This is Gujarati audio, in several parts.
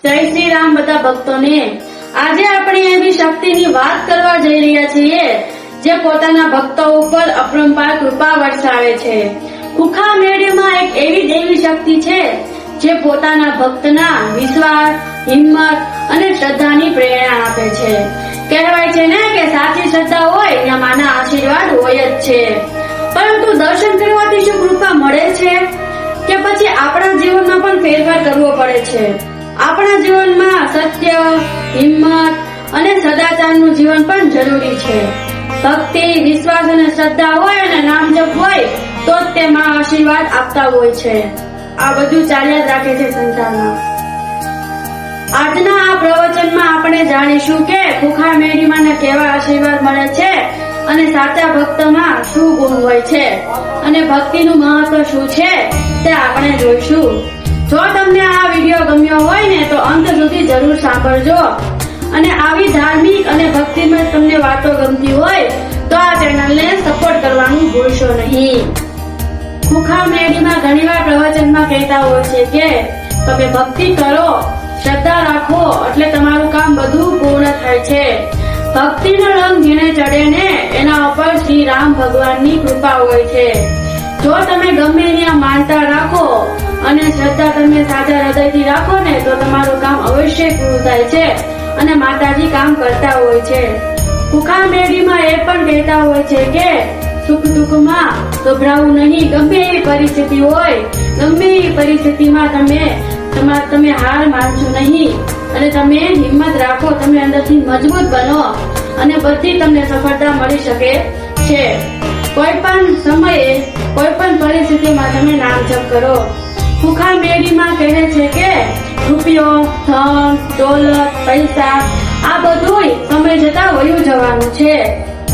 જય શ્રી રામ બધા ભક્તોને। આજે આપણે એવી શક્તિની વાત કરવા જઈ રહ્યા છીએ જે પોતાના ભક્તો ઉપર અપરંપાર કૃપા વરસાવે છે। ખુખા મેળીમાં એક એવી દેવી શક્તિ છે જે પોતાના ભક્તના વિશ્વાસ, હિંમત અને શ્રદ્ધાની પ્રેરણા આપે છે। કહેવાય છે ને કે સાચી શ્રદ્ધા હોય ત્યાં માના આશીર્વાદ હોય જ છે। પરંતુ દર્શન કરવાથી શું કૃપા મળે છે કે પછી આપણા જીવનમાં પણ ફેરફાર કરવો પડે છે? આપણા જીવનમાં સત્ય, હિંમત અને સદાચારનું જીવન પણ જરૂરી છે। ભક્તિ, વિશ્વાસ અને શ્રદ્ધા હોય અને નામ જપ હોય તો જ તેમાં આશીર્વાદ આપતા હોય છે। આ બધું ચાલ્યા જ રાખે છે સંસારમાં। આજના આ પ્રવચનમાં આપણે જાણીશું કે ખુખા મેળીમાંના કેવા આશીર્વાદ મળે છે અને સાચા ભક્તમાં શું ગુણ હોય છે અને ભક્તિનું મહત્વ શું છે તે આપણે જોઈશું। જો તમને આ વિડીયો ગમ્યો હોય ને તો અંત સુધી જરૂર સાંભળજો અને આવી ધાર્મિક અને ભક્તિમય તમને વાતો ગમતી હોય તો આ ચેનલને સપોર્ટ કરવાનું ભૂલશો નહીં। ખુખા મેળીમાં ઘણીવાર પ્રવચનમાં કહેતા હોય છે કે તમે ભક્તિ કરો, શ્રદ્ધા રાખો એટલે તમારું કામ બધું પૂર્ણ થાય છે। ભક્તિનો રંગ જેને ચડે ને એના ઉપર શ્રી રામ ભગવાનની કૃપા હોય છે। જો તમે ગમે ત્યાં માનતા રાખો અને શ્રદ્ધા તમે સાચા હૃદયથી રાખો ને તો તમારું કામ અવશ્ય પૂરું થાય છે અને માતાજી કામ કરતા હોય છે। ખુખા મેળીમાં એ પણ કહેતા હોય છે કે સુખ દુઃખમાં ગભરાવું નહીં। ગમે એવી પરિસ્થિતિ હોય, ગમે એવી પરિસ્થિતિમાં તમે હાર માનશો નહીં અને તમે હિંમત રાખો, તમે અંદરથી મજબૂત બનો અને બધી તમને સફળતા મળી શકે છે। કોઈ પણ સમયે, કોઈ પણ પરિસ્થિતિમાં તમે નામ જપ કરો। ખુખા મેળીમાં કહે છે કે રૂપિયો, ધન, દોલત, પૈસા આ બધું સમય જતા વયું જવાનું છે।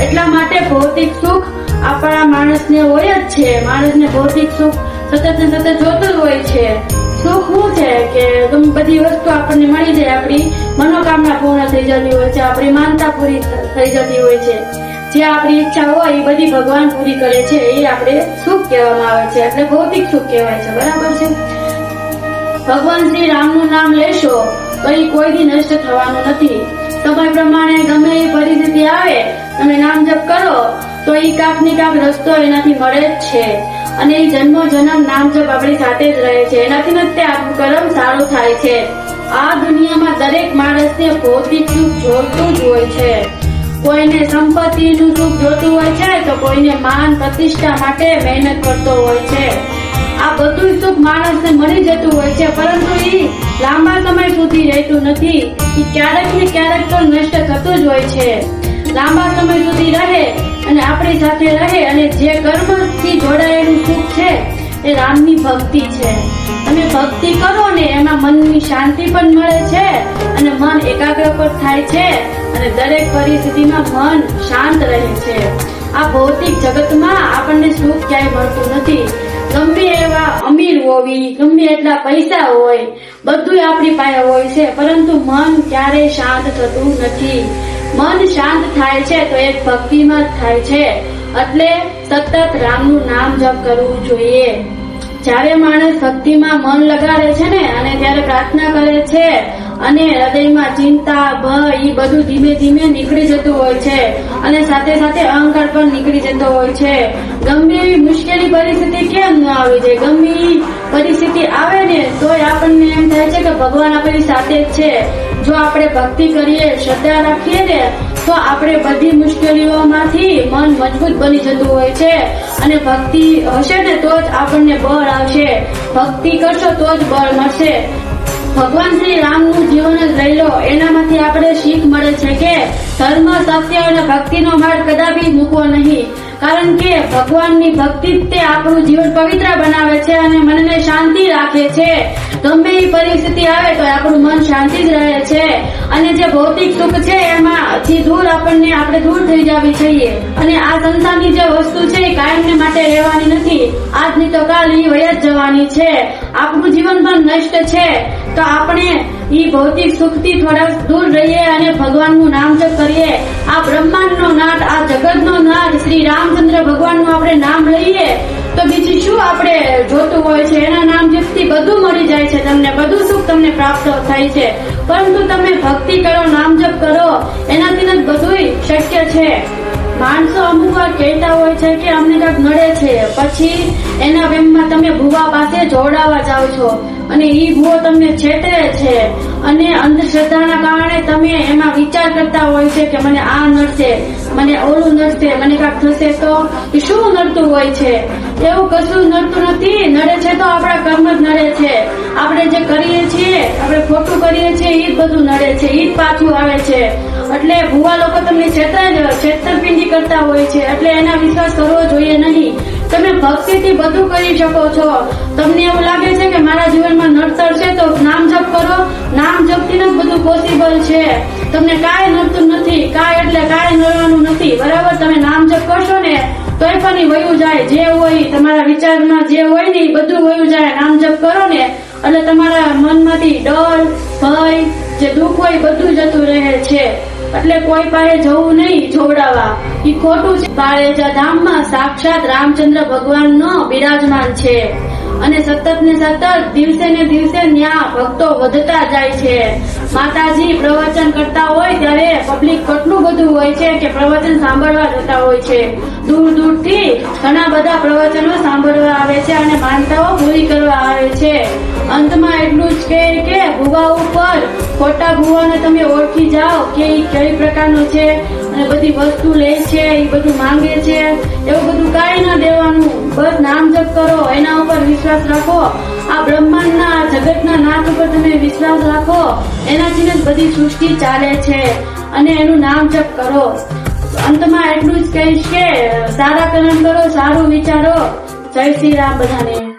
એટલા માટે ભૌતિક સુખ આપણા માણસને હોય જ છે। માણસને ભૌતિક સુખ સતત ને સતત જોતું જ હોય છે। સુખ શું છે કે બધી વસ્તુ આપણને મળી જાય, આપણી મનોકામના પૂર્ણ થઈ જતી હોય છે, આપણી માનતા પૂરી થઈ જતી હોય છે। જે આપણી ઈચ્છા હોય એ બધી ભગવાન પૂરી કરે છે, એ આપણે સુખ કહેવામાં આવે છે, એટલે ભૌતિક સુખ કહેવાય છે। બરાબર છે? ભગવાન શ્રી રામનું નામ લેશો તો એ કોઈ દી નષ્ટ થવાનું નથી। સમય પ્રમાણે ગમે એ પરિસ્થિતિ આવે, તમે નામ જપ કરો તો એ કાક ની કાક રસ્તો એનાથી મળે જ છે અને એ જન્મો જન્મ નામ જપ આપણી સાથે જ રહે છે। એનાથી જ તે આપણું કર્મ સારું થાય છે। આ દુનિયામાં દરેક માણસને ભૌતિક સુખ જોઈતું જ હોય છે। કોઈને સંપત્તિનું સુખ જોતું હોય છે તો કોઈને માન પ્રતિષ્ઠા માટે મહેનત કરતો હોય છે। આ બધું સુખ માણસને મળી જતું હોય છે પરંતુ એ લાંબા સમય સુધી રહેતું નથી। એ ક્યારેક ને ક્યારેક તો નષ્ટ થતું જ હોય છે। લાંબા સમય સુધી રહે અને આપણી સાથે રહે અને જે કર્મથી જોડાયેલું સુખ છે એ રામની ભક્તિ છે। તમે ભક્તિ કરો ને એમાં મનની શાંતિ પણ મળે છે અને મન એકાગ્ર પણ થાય છે અને દરેક પરિસ્થિતિમાં મન શાંત રહે છે। આ ભૌતિક જગતમાં આપણને સુખ ક્યાંય મળતું નથી। ગમે એવા અમીર હોવી, ગમે એટલા પૈસા હોય, બધું આપણી પાસે હોય છે પરંતુ મન ક્યારેય શાંત થતું નથી। મન શાંત થાય છે તો એક ભક્તિમાં જ થાય છે, એટલે સતત રામનું નામ જપ કરવું જોઈએ। જ્યારે માણસ ભક્તિમાં મન લગાડે છે ને અને ત્યારે પ્રાર્થના કરે છે અને હૃદયમાં ચિંતા, ભય એ બધું ધીમે ધીમે નીકળી જતું હોય છે અને સાથે સાથે અહંકાર પણ નીકળી જતો હોય છે। ગમે એવી મુશ્કેલી પરિસ્થિતિ કેમ ન આવી જાય, ગમે એવી પરિસ્થિતિ આવે ને તોય આપણને એમ થાય છે કે ભગવાન આપણી સાથે જ છે। જો આપણે ભક્તિ કરીએ, શ્રદ્ધા રાખીએ ને તો આપણે બધી મુશ્કેલીઓમાંથી મન મજબૂત બની જતું હોય છે અને ભક્તિ હશે ને તો જ આપણને બળ આવશે। ભક્તિ કરશો તો જ બળ મળશે। ભગવાન શ્રી રામનું જીવન જ લઈ લો, એનામાંથી આપણે શીખ મળે છે કે ધર્મ, સત્ય અને ભક્તિનો માર્ગ કદાપી મૂકવો નહીં। કારણ કે ભગવાનની ભક્તિ તે આપણું જીવન પવિત્ર બનાવે છે અને મનને શાંતિ રાખે છે। ગમે એ પરિસ્થિતિ આવે તો આપણું મન શાંતિ જ રહે છે અને જે ભૌતિક સુખ છે એમાંથી દૂર આપણે દૂર થઈ જવી જોઈએ અને આ સંસારની જે વસ્તુ છે એ કાયમને માટે રહેવાની નથી। આજની તો કાલ એ વયા જ જવાની છે। આપણું જીવન પણ નષ્ટ છે તો આપણે એ ભૌતિક સુખથી થોડા દૂર રહીએ અને ભગવાનનું નામ જપ કરીએ। આ બ્રહ્માંડનો નાથ, આ જગતનો નાથ શ્રી રામચંદ્ર ભગવાનનું આપણે નામ લઈએ તો બીજી શું આપણે જોતું હોય છે? એના નામ જપથી બધું મળી જાય છે, તમને બધું સુખ તમને પ્રાપ્ત થાય છે. પરંતુ તમે ભક્તિ કરો, નામ જપ કરો, એનાથી જ બધું શક્ય છે. માણસો અમુક વાર કહેતા હોય છે કે અમને કાંઈક નડે છે, પછી એના વેમમાં તમે ભૂવા પાસે જોડાવા જાઓ છો અને ઈ ભૂવો તમને છેતરે છે અને અંધશ્રદ્ધાના કારણે તમે એમાં વિચાર કરતા હોય છે કે મને આ નડશે, મને ઓલું નડશે, મને કાંઈક થશે. તો એ શું નડતું હોય છે? એવું કશું નડતું નથી. નડે છે તો આપણા કર્મ જ નડે છે. આપણે જે કરીએ છીએ, આપણે ખોટું કરીએ છીએ, ઈ જ બધું નડે છે, ઈ જ પાછું આવે છે. એટલે ભૂવા લોકો તમને છેતરપિંડી કરતા હોય છે, એટલે એના વિશ્વાસ કરવો જોઈએ નહીં. તમે ભક્તિથી બધું કરી શકો છો. તમને એવું લાગે છે કે મારા જીવનમાં નડતર છે, તો નામ જપ કરો. નામ જપથી જ બધું પોસિબલ છે. તમને કાંઈ નડતું નથી, કાંઈ એટલે કાંઈ નડવાનું નથી, બરાબર? તમે નામ જપ કરશો ને તોય પણ ઈ વયું જાય. જે હોય તમારા વિચારમાં જે હોય ને એ બધું વયું જાય. નામ જપ કરો ને એટલે તમારા મનમાંથી ડર, ભય, જે દુઃખ હોય બધું જતું રહે છે. એટલે કોઈ પાસે જવું નહીં જોવડાવવા, ઈ ખોટું છે. બાળેજા ધામમાં સાક્ષાત રામચંદ્ર ભગવાનનો બિરાજમાન છે અને સતત ને સતત દિવસે ને દિવસે ન્યા ભક્તો વધતા જાય છે. માતાજી પ્રવચન કરતા હોય ત્યારે પબ્લિક કેટલું બધું હોય છે કે પ્રવચન સાંભળવા જતા હોય છે. દૂર દૂરથી ઘણા બધા પ્રવચનો સાંભળવા આવે છે અને માનતાઓ પૂરી કરવા આવે છે. અંતમાં એટલું જ કહે કે ભૂવા ઉપર ખોટા ભૂવાને તમે ઓળખી જાઓ કે એ કઈ પ્રકારનો છે અને બધી વસ્તુ લે છે, એ બધું માંગે છે, એવું બધું કાંઈ ના દેવાનું. બસ નામ જપ કરો, એના ઉપર વિશ્વાસ રાખો. આ બ્રહ્માંડના જગતના નાથ ઉપર તમે વિશ્વાસ રાખો, એનાથી જ બધી સૃષ્ટિ ચાલે છે અને એનું નામ જપ કરો. અંતમાં એટલું જ કહીશ કે સારા કર્મ કરો, સારું વિચારો. જય શ્રી રામ બધાને.